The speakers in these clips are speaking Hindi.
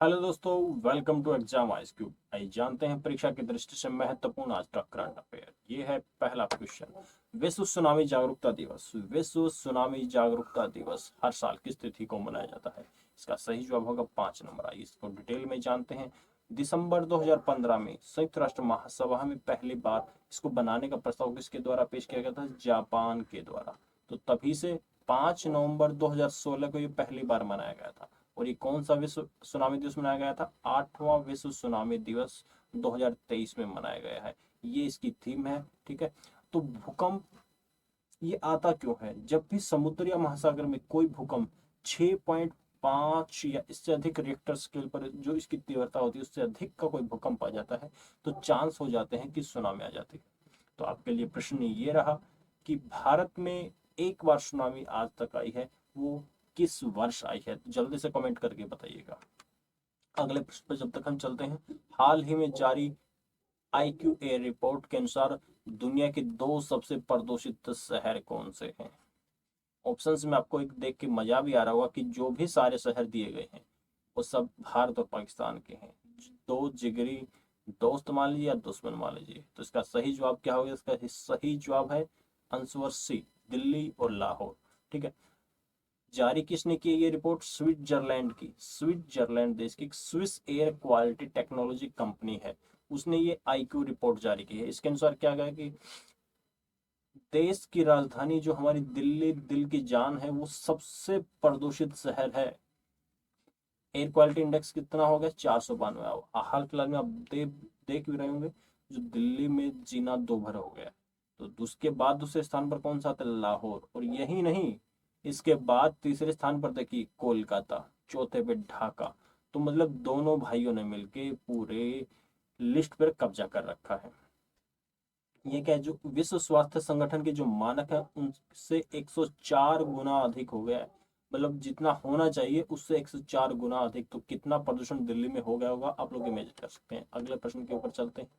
हेलो दोस्तों, वेलकम टू एग्जाम आईक्यू। आइए जानते हैं परीक्षा की दृष्टि से महत्वपूर्ण आज का करंट अफेयर। ये है पहला क्वेश्चन। विश्व सुनामी जागरूकता दिवस। विश्व सुनामी जागरूकता दिवस हर साल किस तिथि को मनाया जाता है? इसका सही जवाब होगा 5 नंबर। आइए इसको डिटेल में जानते हैं। दिसंबर 2015 में संयुक्त राष्ट्र महासभा में पहली बार इसको बनाने का प्रस्ताव किसके द्वारा पेश किया गया था? जापान के द्वारा। तो तभी से 5 नवंबर 2016 को ये पहली बार मनाया गया था। और ये कौन सा विश्व सुनामी दिवस मनाया गया था? 8वां विश्व सुनामी दिवस 2023 में मनाया गया है। ये इसकी थीम है। ठीक है। तो भूकंप ये आता क्यों है? जब भी समुद्र या महासागर में कोई भूकंप 6.5 या इससे अधिक रिक्टर स्केल पर जो इसकी तीव्रता होती है उससे अधिक का कोई भूकंप आ जाता है तो चांस हो जाते हैं कि सुनामी आ जाती है। तो आपके लिए प्रश्न ये रहा कि भारत में एक बार सुनामी आज तक आई है, वो किस वर्ष आई है? जल्दी से कमेंट करके बताइएगा। अगले प्रश्न पर जब तक हम चलते हैं, हाल ही में जारी IQA रिपोर्ट के अनुसार दुनिया के 2 सबसे प्रदूषित शहर कौन से हैं? ऑप्शंस में आपको एक देख के मजा भी आ रहा होगा कि जो भी सारे शहर दिए गए हैं वो सब भारत और पाकिस्तान के हैं। दो जिगरी दोस्त मान लीजिए या दुश्मन मान लीजिए। तो इसका सही जवाब क्या होगा? इसका सही जवाब है आंसर सी, दिल्ली और लाहौर। ठीक है। जारी किसने की ये रिपोर्ट? स्विट्जरलैंड की। स्विट्जरलैंड देश की Swiss air quality technology company है, उसने ये आईक्यू रिपोर्ट जारी की है। इसके अनुसार क्या गया कि देश की राजधानी जो हमारी दिल्ली, दिल की जान है, वो सबसे प्रदूषित शहर है। एयर क्वालिटी इंडेक्स कितना हो गया? 492। हाल फिलहाल में आप देख भी रहे होंगे जो दिल्ली में जीना दोभर हो गया। तो उसके बाद दूसरे स्थान पर कौन सा आता है? लाहौर। और यही नहीं, इसके बाद तीसरे स्थान पर देखिए कोलकाता, चौथे पे ढाका। तो मतलब दोनों भाइयों ने मिलके पूरे लिस्ट पर कब्जा कर रखा है। ये क्या है, जो विश्व स्वास्थ्य संगठन के जो मानक है उनसे 104 गुना अधिक हो गया है। मतलब जितना होना चाहिए उससे 104 गुना अधिक। तो कितना प्रदूषण दिल्ली में हो गया होगा आप लोग इमेजिन कर सकते हैं। अगले प्रश्न के ऊपर चलते हैं।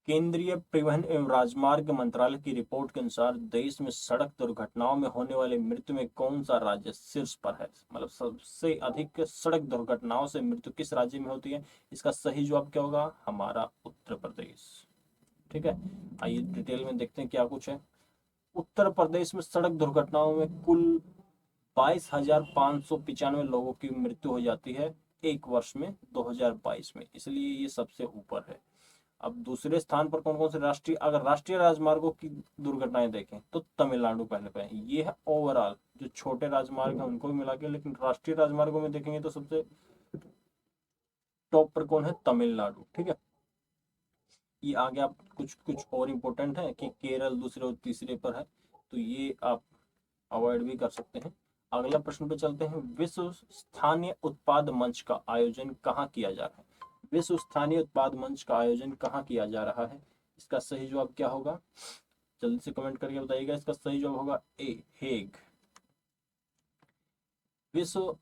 केंद्रीय परिवहन एवं राजमार्ग मंत्रालय की रिपोर्ट के अनुसार देश में सड़क दुर्घटनाओं में होने वाली मृत्यु में कौन सा राज्य शीर्ष पर है? मतलब सबसे अधिक सड़क दुर्घटनाओं से मृत्यु किस राज्य में होती है? इसका सही जवाब क्या होगा? हमारा उत्तर प्रदेश। ठीक है। आइए डिटेल में देखते हैं क्या कुछ है। उत्तर प्रदेश में सड़क दुर्घटनाओं में कुल 22,595 लोगों की मृत्यु हो जाती है एक वर्ष में, 2022 में। इसलिए ये सबसे ऊपर है। अब दूसरे स्थान पर कौन कौन से राष्ट्रीय, अगर राष्ट्रीय राजमार्गों की दुर्घटनाएं देखें तो तमिलनाडु पहले पे है। ये है ओवरऑल जो छोटे राजमार्ग हैं उनको भी मिला के। लेकिन राष्ट्रीय राजमार्गों में देखेंगे तो सबसे टॉप पर कौन है? तमिलनाडु। ठीक है। ये आगे आप कुछ कुछ और इम्पोर्टेंट है कि केरल दूसरे और तीसरे पर है, तो ये आप अवॉइड भी कर सकते हैं। अगला प्रश्न पे चलते हैं। विश्व स्थानीय उत्पाद मंच का आयोजन कहाँ किया जा रहा है? विश्व स्थानीय उत्पाद मंच का आयोजन कहाँ किया जा रहा है? इसका सही जवाब क्या होगा? जल्दी से कमेंट करके बताइएगा। इसका सही जवाब होगा ए, हेग। विश्व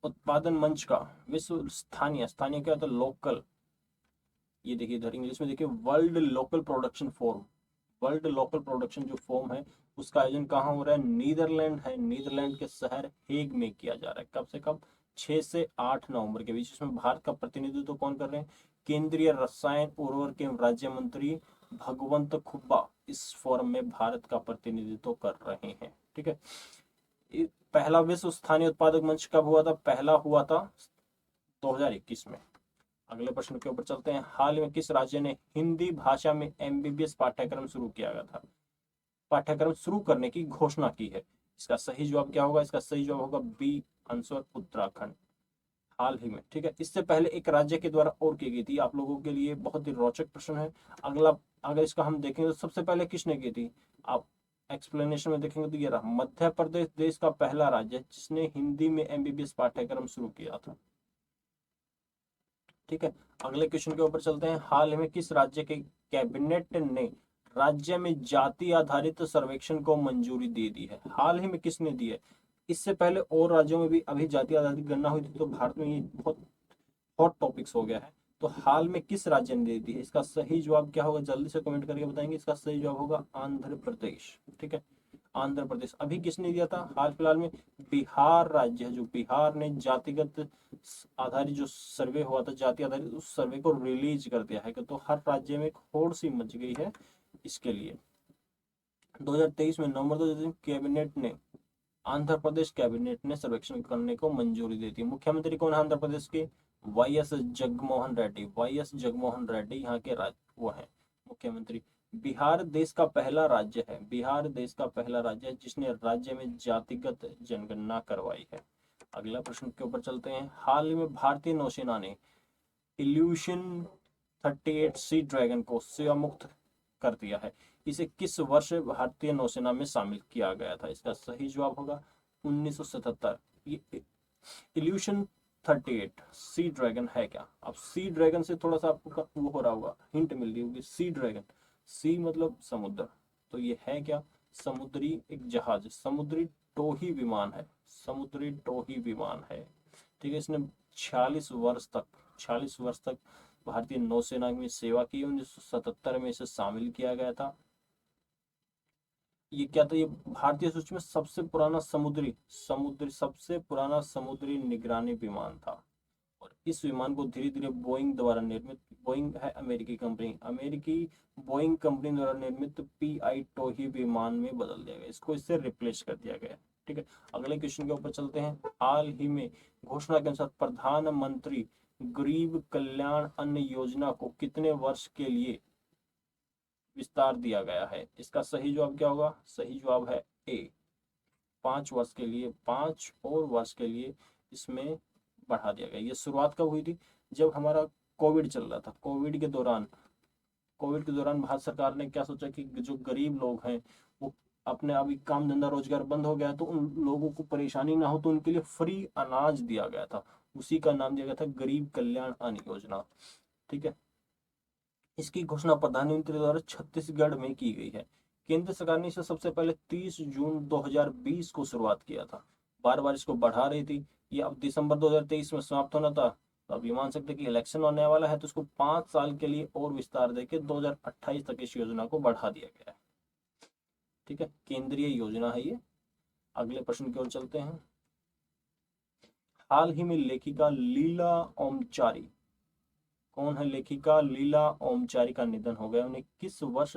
उत्पादन मंच का, विश्व स्थानीय, स्थानीय क्या होता है? लोकल। ये देखिए इधर इंग्लिश में देखिए, world local production forum. World local production जो फॉर्म है उसका आयोजन कहाँ हो रहा है? नीदरलैंड है। नीदरलैंड के शहर हेग में किया जा रहा है। कब से कब? 6 से 8 नवंबर के बीच। इसमें भारत का प्रतिनिधित्व कौन कर रहे हैं? केंद्रीय रसायन उर्वरक एवं राज्य मंत्री भगवंत खुब्बा इस फोरम में भारत का प्रतिनिधित्व कर रहे हैं। ठीक है। पहला विश्व स्थानीय उत्पादक मंच कब हुआ था? पहला हुआ था 2021 में। अगले प्रश्न के ऊपर चलते हैं। हाल में किस राज्य ने हिंदी भाषा में MBBS पाठ्यक्रम शुरू किया गया था? पाठ्यक्रम शुरू करने की घोषणा की है। इसका सही जवाब क्या होगा? इसका सही जवाब होगा बी, आंसर उत्तराखंड। हाल ही में। ठीक है। इससे पहले एक राज्य के द्वारा और की गई थी। आप लोगों के लिए बहुत ही रोचक प्रश्न है। अगला, अगर इसका हम देखेंगे तो सबसे पहले किसने की थी? आप एक्सप्लेनेशन में देखेंगे तो ये रहा, मध्य प्रदेश देश का पहला राज्य जिसने हिंदी में MBBS पाठ्यक्रम शुरू किया था। ठीक है। अगले क्वेश्चन के ऊपर चलते हैं। हाल में किस राज्य के कैबिनेट ने राज्य में जाति आधारित सर्वेक्षण को मंजूरी दे दी है? हाल ही में किसने दी है? इससे पहले और राज्यों में भी अभी जाति आधारित गणना हुई थी, तो भारत में ये बहुत हॉट टॉपिक्स हो गया है। तो हाल में किस राज्य ने दे दी है? इसका सही जवाब क्या होगा? जल्दी से कमेंट करके बताएंगे। इसका सही जवाब होगा आंध्र प्रदेश। ठीक है। आंध्र प्रदेश। अभी किसने दिया था? हाल फिलहाल में बिहार राज्य है, जो बिहार ने जातिगत आधारित जो सर्वे हुआ था, जाति आधारित, उस सर्वे को रिलीज कर दिया है। तो हर राज्य में एक होड़ सी मच गई है इसके लिए। 2023 में नवंबर 2023 कैबिनेट ने, आंध्र प्रदेश कैबिनेट ने सर्वेक्षण करने को मंजूरी दी थी। मुख्यमंत्री कौन है आंध्र प्रदेश के? Y S Jagmohan Reddy. Y S Jagmohan Reddy यहाँ के वो है मुख्यमंत्री। बिहार देश का पहला राज्य है, बिहार देश का पहला राज्य है जिसने राज्य में जातिगत जनगणना करवाई है। अगला प्रश्न के ऊपर चलते हैं। हाल ही में भारतीय नौसेना ने इल्यूशन 38C ड्रैगन को सेवा मुक्त कर दिया है। इसे किस वर्ष भारतीय नौसेना में शामिल किया गया था? इसका सही जवाब होगा 1977। ये इल्यूशन 38 सी ड्रैगन है क्या? अब सी ड्रैगन से थोड़ा सा आपको वो हो रहा होगा, हिंट मिल रही होगी। सी ड्रैगन, सी मतलब समुद्र, तो ये है क्या? समुद्री एक जहाज, समुद्री टोही विमान है, समुद्री टोही विमान है। ठीक है, इसने 46 वर्ष तक भारतीय नौसेना में सेवा की। 1977 में इसे शामिल किया गया था। ये क्या था? ये भारतीय सूची में सबसे पुराना सबसे पुराना समुद्री निगरानी विमान था। और इस विमान को धीरे धीरे बोइंग द्वारा निर्मित, बोइंग है अमेरिकी कंपनी, अमेरिकी बोइंग कंपनी द्वारा निर्मित PI टोही विमान में बदल दिया गया, इसको इससे रिप्लेस कर दिया गया। ठीक है, अगले क्वेश्चन के ऊपर चलते हैं। हाल ही में घोषणा के अनुसार प्रधानमंत्री गरीब कल्याण अन्न योजना को कितने वर्ष के लिए विस्तार दिया गया है? इसका सही जवाब क्या होगा? सही जवाब है ए, 5 वर्ष के लिए, 5 और वर्ष के लिए इसमें बढ़ा दिया गया। ये शुरुआत कब हुई थी? जब हमारा कोविड चल रहा था। कोविड के दौरान भारत सरकार ने क्या सोचा कि जो गरीब लोग हैं वो अपने, अभी काम धंधा रोजगार बंद हो गया तो उन लोगों को परेशानी ना हो, तो उनके लिए फ्री अनाज दिया गया था। उसी का नाम दिया गया था गरीब कल्याण अन्न योजना। ठीक है, इसकी घोषणा प्रधानमंत्री द्वारा छत्तीसगढ़ में की गई है। केंद्र सरकार ने इसे सबसे पहले 30 जून 2020 को शुरुआत किया था। बार बार इसको बढ़ा रही थी। ये अब दिसंबर 2023 में समाप्त होना था, तो अब ये मान सकते कि इलेक्शन होने वाला है, तो इसको 5 साल के लिए और विस्तार देके 2028 तक इस योजना को बढ़ा दिया गया है। ठीक है, केंद्रीय योजना है ये। अगले प्रश्न की ओर चलते हैं। हाल ही में लेखिका लीला ओमचारी, कौन है लेखिका? लीला ओमचारी का निधन हो गया। उन्हें किस वर्ष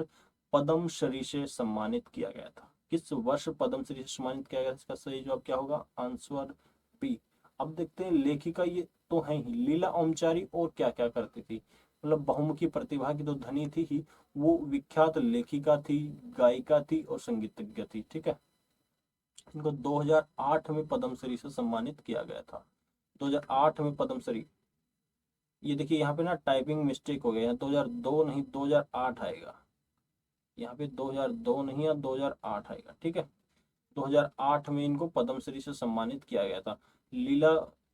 पद्मश्री से सम्मानित किया गया था? किस वर्ष पद्मश्री से सम्मानित किया गया? इसका सही जवाब क्या होगा? Answer B. अब देखते हैं, लेखिका ये तो है ही लीला ओमचारी, और क्या क्या करती थी? मतलब बहुमुखी प्रतिभा की तो धनी थी ही, वो विख्यात लेखिका थी, गायिका थी और संगीतज्ञ थी। ठीक है, इनको 2008 में पद्मश्री से सम्मानित किया गया था। 2008 में पद्मश्री, ये देखिए यहाँ पे ना टाइपिंग मिस्टेक हो गया है, 2002 नहीं 2008 आएगा। यहाँ पे 2002 नहीं है, 2008 आएगा। ठीक है, 2008 में इनको पद्मश्री से सम्मानित किया गया था। लीला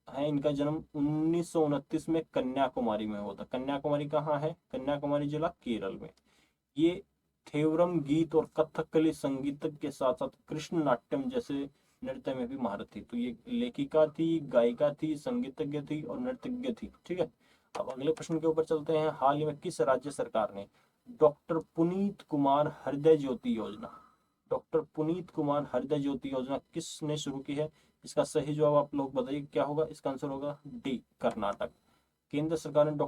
है, इनका जन्म 1929 में कन्याकुमारी में हुआ था। कन्याकुमारी कहाँ है? कन्याकुमारी जिला केरल में। ये थेवरम गीत और कथकली संगीत के साथ साथ कृष्ण नाट्यम जैसे नृत्य में भी महारत थी। तो ये लेखिका थी, गायिका थी, संगीतज्ञ थी और नृत्यज्ञ थी। ठीक है, अब अगले प्रश्न के ऊपर चलते हैं। हाल ही में किस राज्य सरकार ने डॉक्टर पुनीत कुमार हृदय ज्योति योजना, डॉक्टर पुनीत कुमार हृदय ज्योति योजना किसने शुरू की है? इसका सही जवाब आप लोग बताइए क्या होगा? इसका आंसर होगा डी, कर्नाटक। केंद्र सरकार ने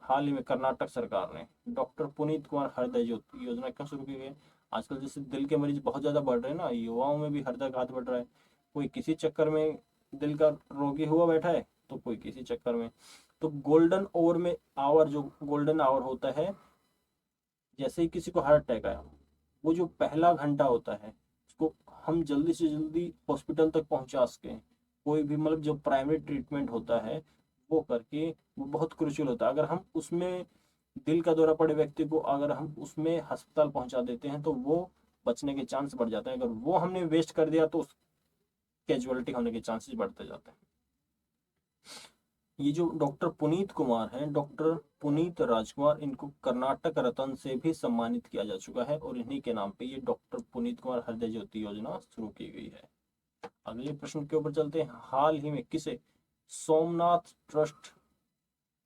हाल ही में कर्नाटक सरकार ने डॉक्टर पुनीत कुमार हृदय ज्योति योजना क्यों शुरू की है? आजकल जैसे दिल के मरीज बहुत ज्यादा बढ़ रहे हैं ना, युवाओं में भी हृदय घात बढ़ रहा है। कोई किसी चक्कर में दिल का रोगी हुआ बैठा है, तो कोई किसी चक्कर में। तो गोल्डन आवर में, आवर जो गोल्डन आवर होता है, जैसे ही किसी को हार्ट अटैक आया, वो जो पहला घंटा होता है उसको हम जल्दी से जल्दी हॉस्पिटल तक पहुंचा सकें, कोई भी मतलब जो प्राइमरी ट्रीटमेंट होता है वो करके, वो बहुत क्रूशियल होता है। अगर हम उसमें दिल का दौरा पड़े व्यक्ति को अगर हम उसमें अस्पताल पहुंचा देते हैं तो वो बचने के चांस बढ़ जाते हैं। अगर वो हमने वेस्ट कर दिया तो कैजुअलिटी होने के चांसेस बढ़ते जाते हैं। ये जो डॉक्टर पुनीत कुमार हैं, डॉक्टर पुनीत राजकुमार, इनको कर्नाटक रत्न से भी सम्मानित किया जा चुका है और इन्हीं के नाम पे ये डॉक्टर पुनीत कुमार हृदय ज्योति योजना शुरू की गई है। अगले प्रश्न के ऊपर चलते हैं। हाल ही में किसे सोमनाथ ट्रस्ट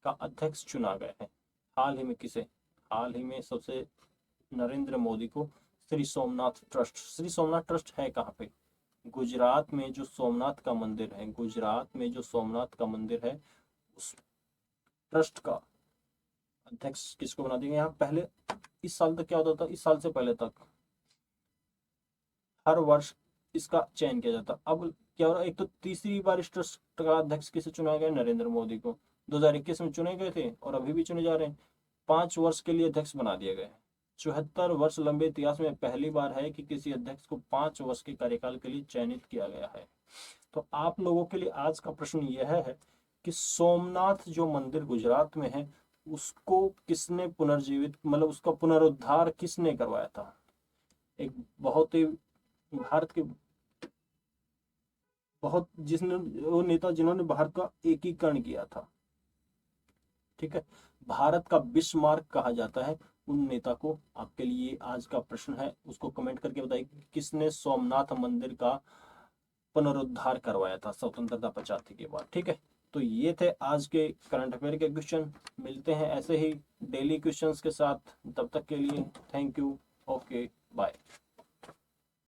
का अध्यक्ष चुना गया है? हाल ही में किसे? हाल ही में सबसे नरेंद्र मोदी को श्री सोमनाथ ट्रस्ट। श्री सोमनाथ ट्रस्ट है कहाँ पे? गुजरात में जो सोमनाथ का मंदिर है, गुजरात में जो सोमनाथ का मंदिर है, उस ट्रस्ट का अध्यक्ष किसको बना दिया? यहाँ पहले इस साल तक क्या होता था, इस साल से पहले तक हर वर्ष इसका चयन किया जाता। अब क्या हो रहा है, एक तो तीसरी बार इस ट्रस्ट का अध्यक्ष किसे चुना गया? नरेंद्र मोदी को। 2021 में चुने गए थे और अभी भी चुने जा रहे हैं। 5 वर्ष के लिए अध्यक्ष बना दिया गया है। 74 वर्ष लंबे इतिहास में पहली बार है कि किसी अध्यक्ष को 5 वर्ष के कार्यकाल के लिए चयनित किया गया है। तो आप लोगों के लिए आज का प्रश्न यह है कि सोमनाथ जो मंदिर गुजरात में है, उसको किसने पुनर्जीवित, मतलब उसका पुनरुद्धार किसने करवाया था? एक बहुत ही भारत के बहुत जिसने वो नेता जिन्होंने भारत का एकीकरण किया था, ठीक है, भारत का बिस्मार्क कहा जाता है उन नेता को। आपके लिए आज का प्रश्न है, उसको कमेंट करके बताइए कि किसने सोमनाथ मंदिर का पुनरुद्धार करवाया था स्वतंत्रता 85 के बाद। ठीक है, तो ये थे आज के करंट अफेयर के क्वेश्चन। मिलते हैं ऐसे ही डेली क्वेश्चंस के साथ, तब तक के लिए थैंक यू। ओके।